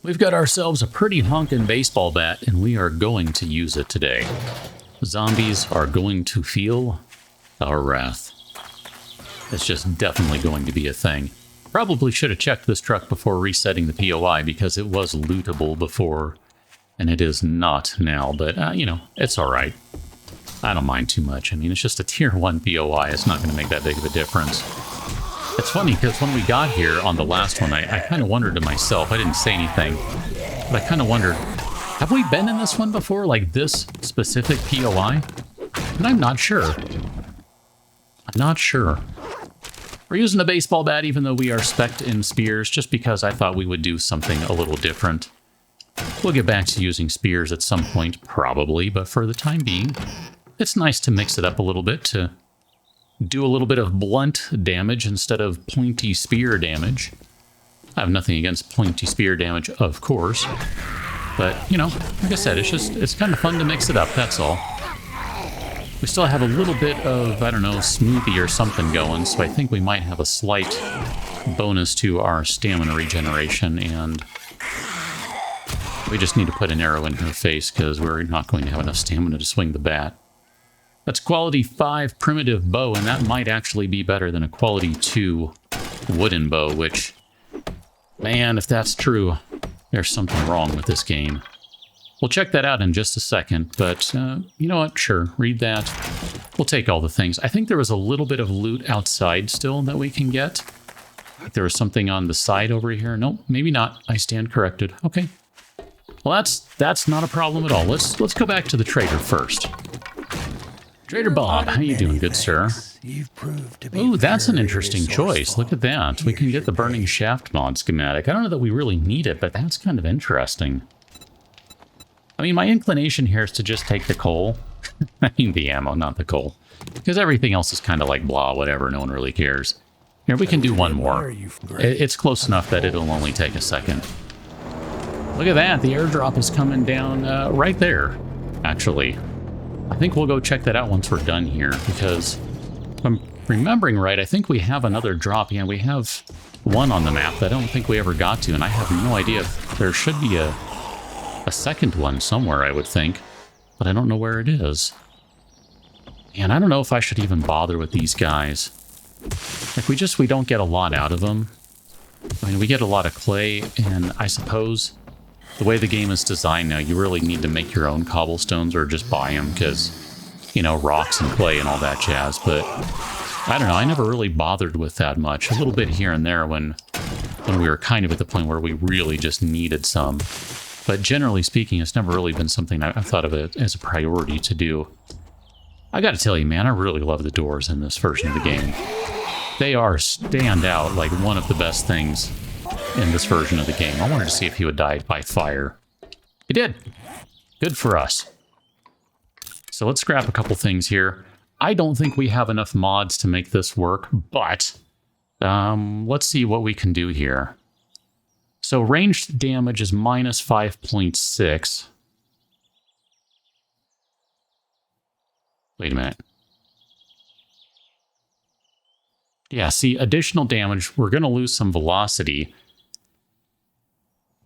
We've got ourselves a pretty honkin' baseball bat, and we are going to use it today. Zombies are going to feel our wrath. It's just definitely going to be a thing. Probably should have checked this truck before resetting the POI because it was lootable before, and it is not now, but, you know, it's alright. I don't mind too much. I mean, it's just a tier 1 POI. It's not going to make that big of a difference. It's funny because when we got here on the last one, I kind of wondered to myself, I didn't say anything, but I kind of wondered, have we been in this one before, like this specific POI? And I'm not sure. I'm not sure. We're using a baseball bat even though we are spec'd in spears, just because I thought we would do something a little different. We'll get back to using spears at some point, probably, but for the time being, it's nice to mix it up a little bit to do a little bit of blunt damage instead of pointy spear damage. I have nothing against pointy spear damage, of course. But, you know, like I said, it's kind of fun to mix it up, that's all. We still have a little bit of, I don't know, smoothie or something going, so I think we might have a slight bonus to our stamina regeneration, and we just need to put an arrow in her face because we're not going to have enough stamina to swing the bat. That's quality 5 primitive bow, and that might actually be better than a quality 2 wooden bow, which, man, if that's true, there's something wrong with this game. We'll check that out in just a second, but you know what? Sure, read that. We'll take all the things. I think there was a little bit of loot outside still that we can get. Like there was something on the side over here. Nope, maybe not. I stand corrected. Okay. Well, that's not a problem at all. Let's go back to the trader first. Trader Bob, how you doing, good sir? Ooh, that's an interesting choice. Look at that. We can get the burning shaft mod schematic. I don't know that we really need it, but that's kind of interesting. I mean, my inclination here is to just take the coal. I mean the ammo, not the coal. Because everything else is kind of like blah, whatever, no one really cares. Here, we can do one more. It's close enough that it'll only take a second. Look at that, the airdrop is coming down right there, actually. I think we'll go check that out once we're done here, because if I'm remembering right, I think we have another drop. Yeah, we have one on the map that I don't think we ever got to, and I have no idea if there should be a second one somewhere, I would think, but I don't know where it is. And I don't know if I should even bother with these guys. Like, we don't get a lot out of them. I mean, we get a lot of clay, and I suppose the way the game is designed now, you really need to make your own cobblestones or just buy them because, you know, rocks and clay and all that jazz. But I don't know, I never really bothered with that much. A little bit here and there when we were kind of at the point where we really just needed some. But generally speaking, it's never really been something I've thought of it as a priority to do. I gotta tell you, man, I really love the doors in this version of the game. They are stand out like one of the best things in this version of the game. I wanted to see if he would die by fire. He did. Good for us. So let's scrap a couple things here. I don't think we have enough mods to make this work, but let's see what we can do here. So ranged damage is minus 5.6. Wait a minute. Yeah, see, additional damage, we're going to lose some velocity.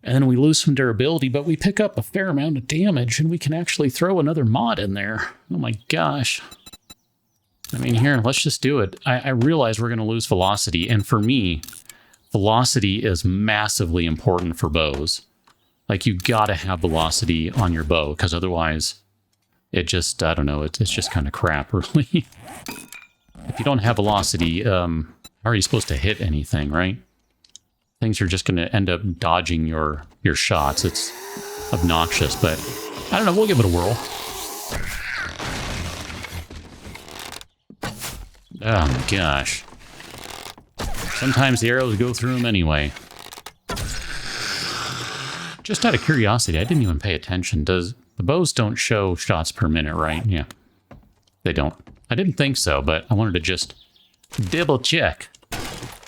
And then we lose some durability, but we pick up a fair amount of damage, and we can actually throw another mod in there. Oh my gosh. I mean, here, let's just do it. I realize we're going to lose velocity, and for me, velocity is massively important for bows. Like, you gotta have velocity on your bow, because otherwise, it just, I don't know, it's just kind of crap, really. If you don't have velocity, how are you supposed to hit anything, right? Things are just going to end up dodging your shots. It's obnoxious, but I don't know, we'll give it a whirl. Oh my gosh. Sometimes the arrows go through them anyway. Just out of curiosity, I didn't even pay attention. The bows don't show shots per minute, right? Yeah, they don't. I didn't think so, but I wanted to just double check.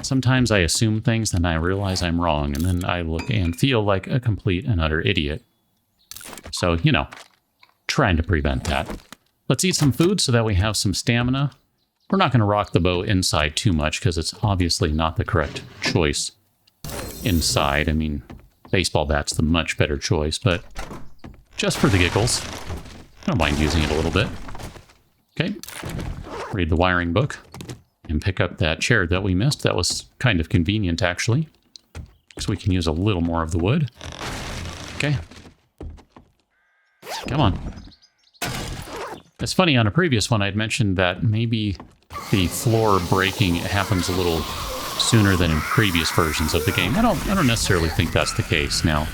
Sometimes I assume things, then I realize I'm wrong, and then I look and feel like a complete and utter idiot. So, you know, trying to prevent that. Let's eat some food so that we have some stamina. We're not going to rock the bow inside too much because it's obviously not the correct choice inside. I mean, Baseball bat's the much better choice, but just for the giggles, I don't mind using it a little bit. Okay, read the wiring book and pick up that chair that we missed. That was kind of convenient, actually, because we can use a little more of the wood. Okay. Come on. It's funny, on a previous one I'd mentioned that maybe the floor breaking happens a little sooner than in previous versions of the game. I don't necessarily think that's the case now.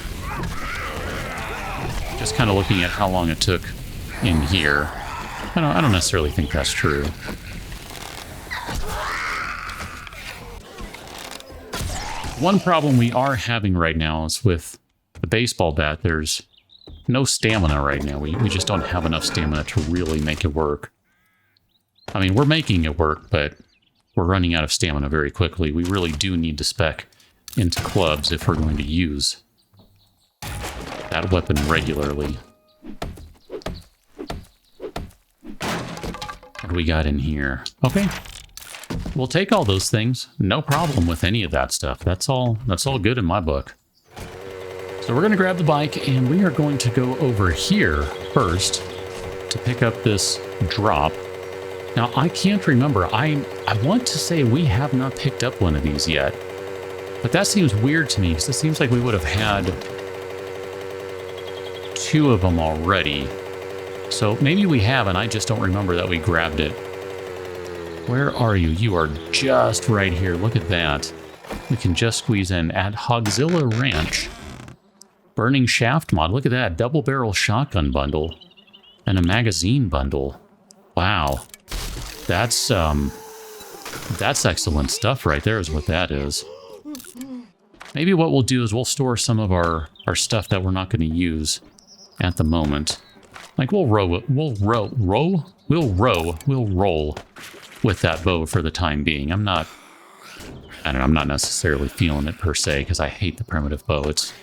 Just kind of looking at how long it took in here, I don't necessarily think that's true. One problem we are having right now is with the baseball bat, there's no stamina right now. We just don't have enough stamina to really make it work. I mean, we're making it work, but we're running out of stamina very quickly. We really do need to spec into clubs if we're going to use that weapon regularly. What do we got in here? Okay. We'll take all those things. No problem with any of that stuff. That's all good in my book. So we're going to grab the bike, and we are going to go over here first to pick up this drop. Now, I can't remember. I want to say we have not picked up one of these yet. But that seems weird to me, because it seems like we would have had 2 of them already. So maybe we have, and I just don't remember that we grabbed it. Where are you? You are just right here. Look at that. We can just squeeze in at Hogzilla Ranch. Burning shaft mod. Look at that. Double barrel shotgun bundle. And a magazine bundle. Wow. That's excellent stuff right there is what that is. Maybe what we'll do is we'll store some of our stuff that we're not going to use at the moment. Like we'll roll with that bow for the time being. I'm not necessarily feeling it per se, because I hate the primitive bow. It's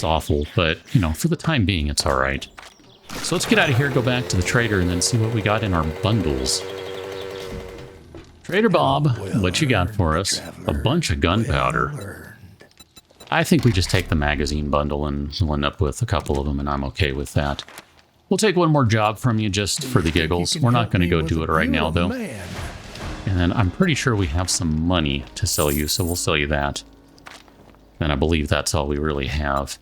awful, but you know, for the time being, it's all right. So let's get out of here, go back to the trader, and then see what we got in our bundles. Trader Bob, what you got for us? A bunch of gunpowder. I think we just take the magazine bundle and we'll end up with a couple of them, and I'm okay with that. We'll take one more job from you just for the giggles. We're not going to go do it right now, though. And then I'm pretty sure we have some money to sell you, so we'll sell you that. And I believe that's all we really have.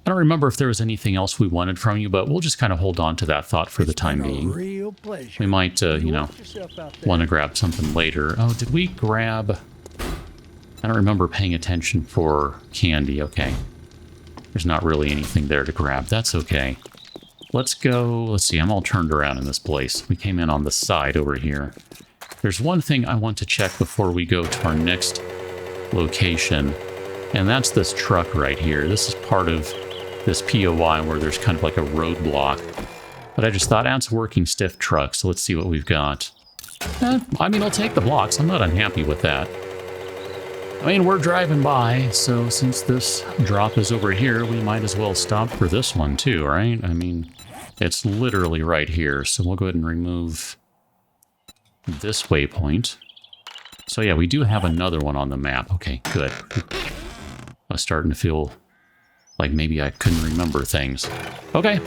I don't remember if there was anything else we wanted from you, but we'll just kind of hold on to that thought for the time being. We might, you know, want to grab something later. Oh, did we grab... I don't remember paying attention for candy. Okay. There's not really anything there to grab. That's okay. Let's go... Let's see, I'm all turned around in this place. We came in on the side over here. There's one thing I want to check before we go to our next location, and that's this truck right here. This is part of this POI where there's kind of like a roadblock. But I just thought, it's a working stiff truck, so let's see what we've got. I mean, I'll take the blocks. I'm not unhappy with that. I mean, we're driving by, so since this drop is over here, we might as well stop for this one too, right? I mean, it's literally right here, so we'll go ahead and remove this waypoint. So yeah, we do have another one on the map. Okay, good. I was starting to feel like maybe I couldn't remember things. Okay,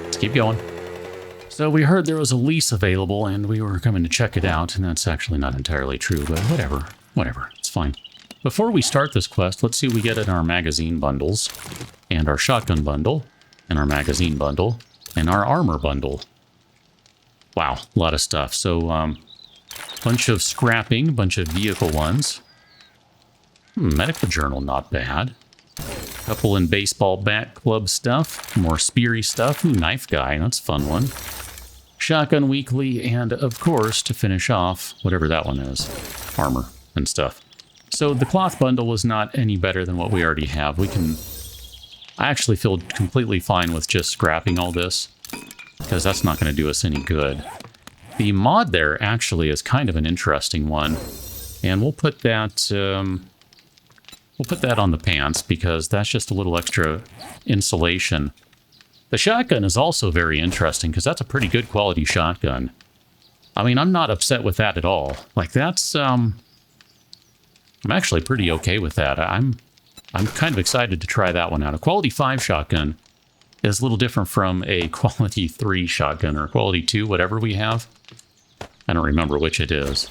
let's keep going. So we heard there was a lease available and we were coming to check it out, and that's actually not entirely true, but whatever, it's fine. Before we start this quest, let's see what we get in our magazine bundles, and our shotgun bundle, and our magazine bundle, and our armor bundle. Wow, a lot of stuff. So, bunch of scrapping, bunch of vehicle ones. Medical journal, not bad. Couple in baseball bat club stuff, more speary stuff. Ooh, knife guy, that's a fun one. Shotgun weekly, and of course, to finish off, whatever that one is, armor and stuff. So the cloth bundle was not any better than what we already have. I actually feel completely fine with just scrapping all this, because that's not going to do us any good. The mod there actually is kind of an interesting one, and we'll put that on the pants, because that's just a little extra insulation. The shotgun is also very interesting, because that's a pretty good quality shotgun. I mean, I'm not upset with that at all. Like, that's, I'm actually pretty okay with that. I'm I'm kind of excited to try that one out. A quality 5 shotgun is a little different from a quality 3 shotgun or quality 2, whatever we have. I don't remember which it is.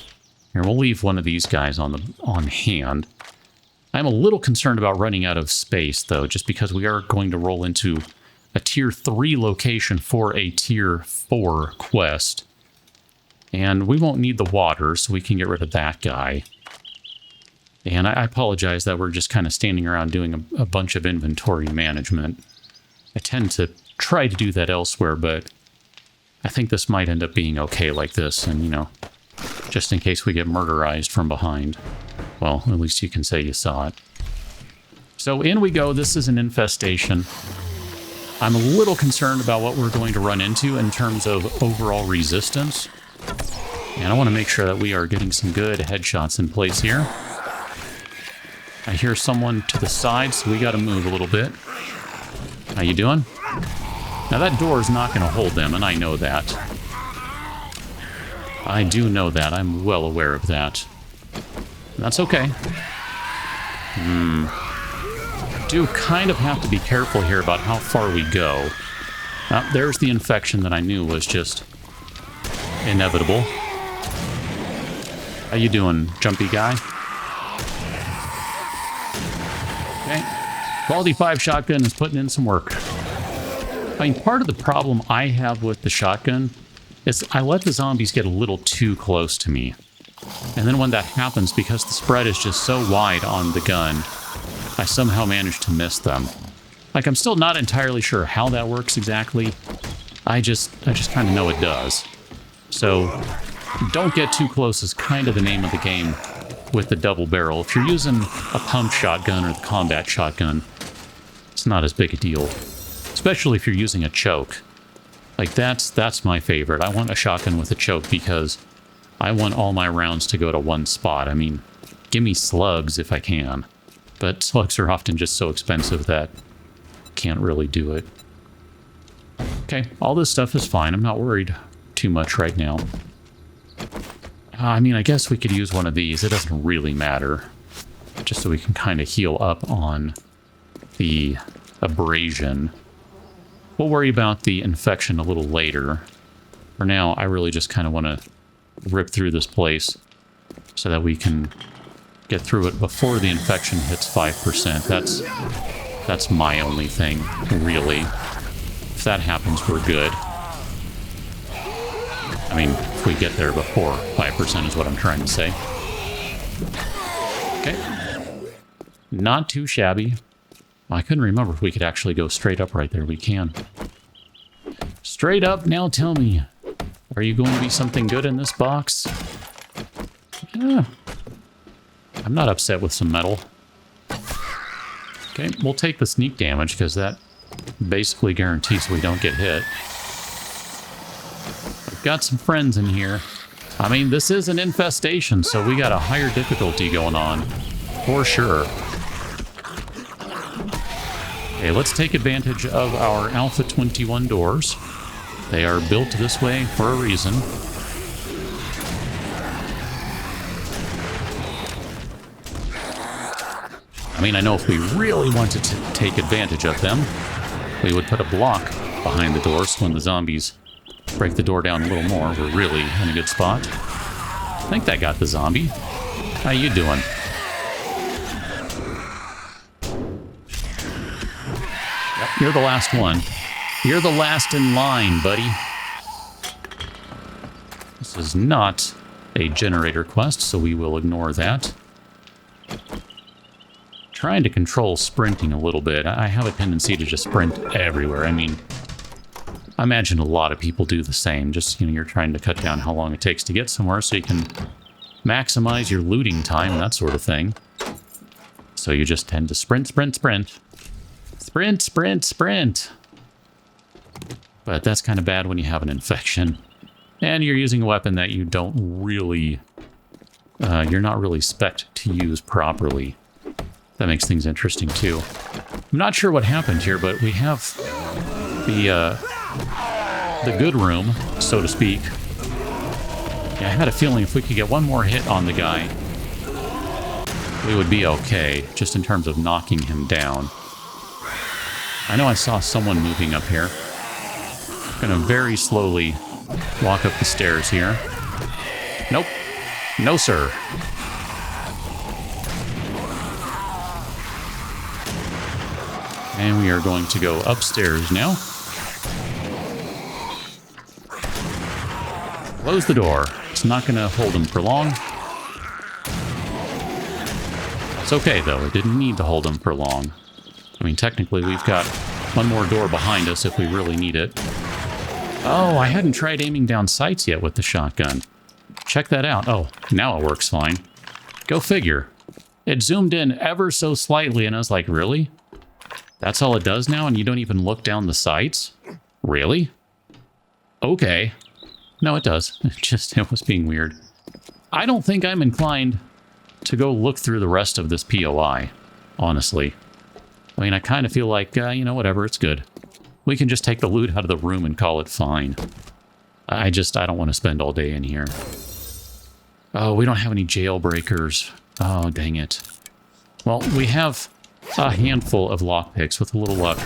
Here, we'll leave one of these guys on hand. I'm a little concerned about running out of space, though, just because we are going to roll into a tier 3 location for a tier 4 quest. And we won't need the water, so we can get rid of that guy. And I apologize that we're just kind of standing around doing a bunch of inventory management. I tend to try to do that elsewhere, but I think this might end up being okay like this, and, you know, just in case we get murderized from behind. Well, at least you can say you saw it. So in we go. This is an infestation. I'm a little concerned about what we're going to run into in terms of overall resistance. And I want to make sure that we are getting some good headshots in place here. I hear someone to the side, so we got to move a little bit. How you doing? Now that door is not going to hold them, and I know that. I do know that. I'm well aware of that. That's okay. Do kind of have to be careful here about how far we go. There's the infection that I knew was just inevitable. How you doing, jumpy guy? Okay. Quality 5 shotgun is putting in some work. I mean, part of the problem I have with the shotgun is I let the zombies get a little too close to me. And then when that happens, because the spread is just so wide on the gun, I somehow manage to miss them. Like, I'm still not entirely sure how that works exactly. I just kind of know it does. So, don't get too close is kind of the name of the game with the double barrel. If you're using a pump shotgun or the combat shotgun, it's not as big a deal. Especially if you're using a choke. Like, that's my favorite. I want a shotgun with a choke because I want all my rounds to go to one spot. I mean, give me slugs if I can. But slugs are often just so expensive that I can't really do it. Okay, all this stuff is fine. I'm not worried too much right now. I mean, I guess we could use one of these. It doesn't really matter. Just so we can kind of heal up on the abrasion. We'll worry about the infection a little later. For now, I really just kind of want to rip through this place so that we can get through it before the infection hits 5%. That's my only thing, really. If that happens, we're good. I mean, if we get there before 5% is what I'm trying to say. Okay. Not too shabby. I couldn't remember if we could actually go straight up right there. We can. Straight up, now tell me. Are you going to be something good in this box? Yeah. I'm not upset with some metal. Okay, we'll take the sneak damage because that basically guarantees we don't get hit. We've got some friends in here. I mean, this is an infestation, so we got a higher difficulty going on. For sure. Okay, let's take advantage of our Alpha 21 doors. They are built this way for a reason. I mean, I know if we really wanted to take advantage of them, we would put a block behind the door so when the zombies break the door down a little more, we're really in a good spot. I think that got the zombie. How you doing? Yep, you're the last one. You're the last in line, buddy. This is not a generator quest, so we will ignore that. Trying to control sprinting a little bit. I have a tendency to just sprint everywhere. I mean, I imagine a lot of people do the same. Just, you know, you're trying to cut down how long it takes to get somewhere so you can maximize your looting time and that sort of thing. So you just tend to sprint, sprint, sprint. Sprint, sprint, sprint. But that's kind of bad when you have an infection. And you're using a weapon that you don't really... you're not really spec'd to use properly. That makes things interesting, too. I'm not sure what happened here, but we have the good room, so to speak. Yeah, I had a feeling if we could get one more hit on the guy, we would be okay, just in terms of knocking him down. I know I saw someone moving up here. Gonna very slowly walk up the stairs here. Nope. No, sir. And we are going to go upstairs now. Close the door. It's not going to hold him for long. It's okay, though. It didn't need to hold him for long. I mean, technically, we've got one more door behind us if we really need it. Oh, I hadn't tried aiming down sights yet with the shotgun. Check that out. Oh, now it works fine. Go figure. It zoomed in ever so slightly, and I was like, really? That's all it does now, and you don't even look down the sights? Really? Okay. No, it does. It was being weird. I don't think I'm inclined to go look through the rest of this POI, honestly. I mean, I kind of feel like, you know, whatever, it's good. We can just take the loot out of the room and call it fine. I don't want to spend all day in here. Oh, we don't have any jailbreakers. Oh, dang it. Well, we have a handful of lockpicks. With a little luck,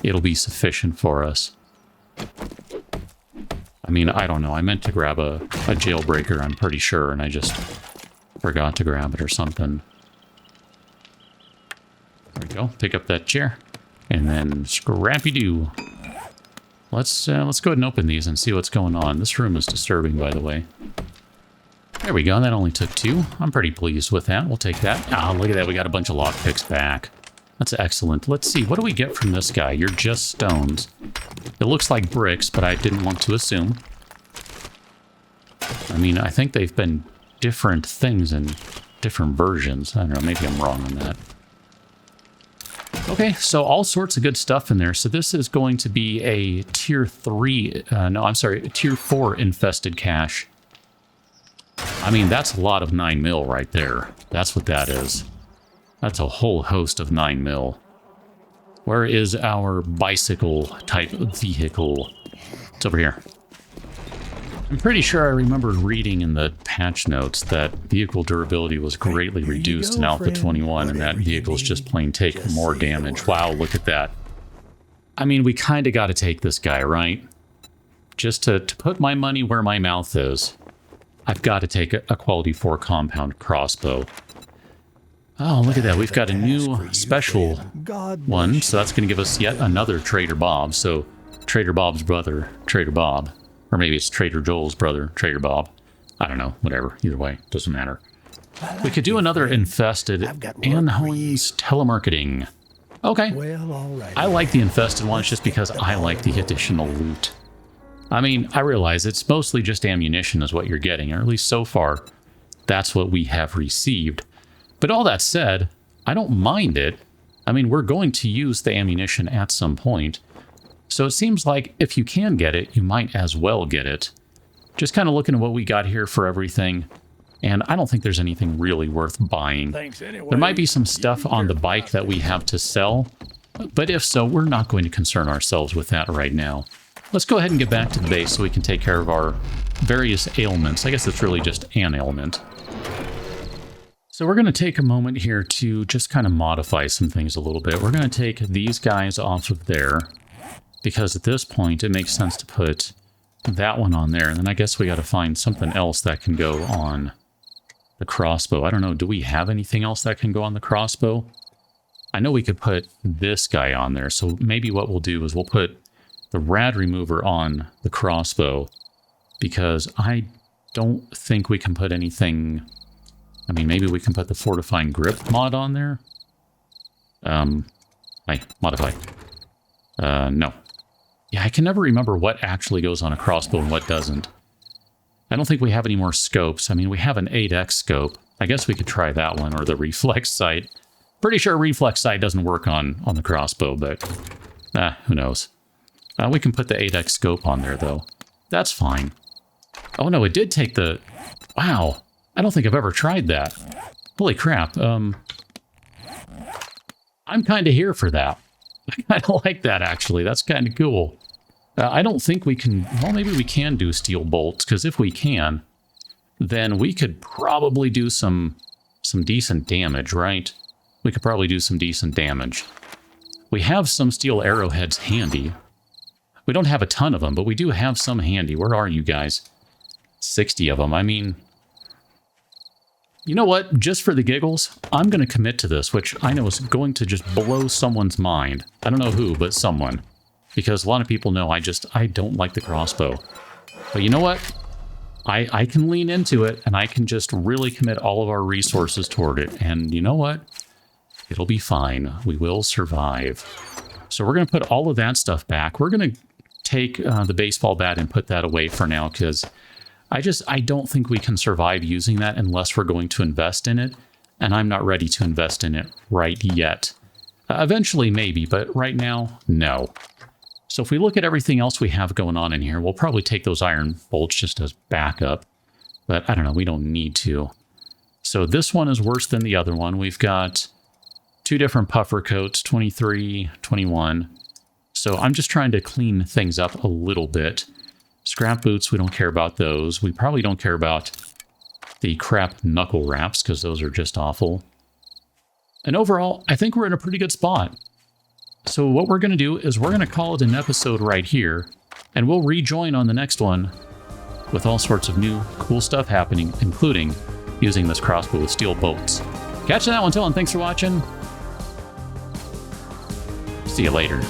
it'll be sufficient for us. I mean, I don't know. I meant to grab a jailbreaker, I'm pretty sure, and I just forgot to grab it or something. There we go. Pick up that chair. And then scrappy-doo. Let's go ahead and open these and see what's going on. This room is disturbing, by the way. There we go. That only took 2. I'm pretty pleased with that. We'll take that. Ah, look at that. We got a bunch of lockpicks back. That's excellent. Let's see. What do we get from this guy? You're just stones. It looks like bricks, but I didn't want to assume. I mean, I think they've been different things in different versions. I don't know. Maybe I'm wrong on that. Okay, so all sorts of good stuff in there. So this is going to be a tier 3, a tier 4 infested cache. I mean, that's a lot of 9mm right there. That's what that is. That's a whole host of 9mm. Where is our bicycle type vehicle? It's over here. I'm pretty sure I remembered reading in the patch notes that vehicle durability was greatly reduced in Alpha 21, and that vehicles just plain take more damage. Wow, look at that. I mean, we kind of got to take this guy, right? Just to put my money where my mouth is, I've got to take a quality 4 compound crossbow. Oh, look at that. We've got a new special one, so that's going to give us yet another Trader Bob. So Trader Bob's brother, Trader Bob. Or maybe it's Trader Joel's brother, Trader Bob. I don't know. Whatever. Either way. Doesn't matter. We could do another infested Anhoing's telemarketing. Okay. Well, all right. I like the infested ones just because I like the additional loot. I mean, I realize it's mostly just ammunition is what you're getting, or at least so far, that's what we have received. But all that said, I don't mind it. I mean, we're going to use the ammunition at some point. So it seems like if you can get it, you might as well get it. Just kind of looking at what we got here for everything. And I don't think there's anything really worth buying. Thanks anyway. There might be some stuff on the bike that we have to sell. But if so, we're not going to concern ourselves with that right now. Let's go ahead and get back to the base so we can take care of our various ailments. I guess it's really just an ailment. So we're going to take a moment here to just kind of modify some things a little bit. We're going to take these guys off of there, because at this point it makes sense to put that one on there. And then I guess we got to find something else that can go on the crossbow. I don't know. Do we have anything else that can go on the crossbow? I know we could put this guy on there. So maybe what we'll do is we'll put the rad remover on the crossbow, because I don't think we can put anything. I mean, maybe we can put the fortifying grip mod on there. Modify. No. Yeah, I can never remember what actually goes on a crossbow and what doesn't. I don't think we have any more scopes. I mean, we have an 8x scope. I guess we could try that one, or the reflex sight. Pretty sure reflex sight doesn't work on the crossbow, but who knows. We can put the 8x scope on there, though. That's fine. Oh, no, it did take the... Wow. I don't think I've ever tried that. Holy crap. I'm kind of here for that. I kind of like that, actually. That's kind of cool. I don't think we can... Well, maybe we can do steel bolts, because if we can, then we could probably do some some decent damage, right? We could probably do some decent damage. We have some steel arrowheads handy. We don't have a ton of them, but we do have some handy. Where are you guys? 60 of them. I mean, you know what? Just for the giggles, I'm going to commit to this, which I know is going to just blow someone's mind. I don't know who, but someone. Because a lot of people know I don't like the crossbow. But you know what? I can lean into it, and I can just really commit all of our resources toward it. And you know what? It'll be fine. We will survive. So we're going to put all of that stuff back. We're going to take the baseball bat and put that away for now, because I don't think we can survive using that unless we're going to invest in it. And I'm not ready to invest in it right yet. Eventually, maybe, but right now, no. So if we look at everything else we have going on in here, we'll probably take those iron bolts just as backup. But I don't know, we don't need to. So this one is worse than the other one. We've got 2 different puffer coats, 23, 21. So I'm just trying to clean things up a little bit. Scrap boots, we don't care about those. We probably don't care about the crap knuckle wraps because those are just awful. And overall, I think we're in a pretty good spot. So what we're going to do is we're going to call it an episode right here, and we'll rejoin on the next one with all sorts of new cool stuff happening, including using this crossbow with steel bolts. Catch that one till, and thanks for watching. See you later.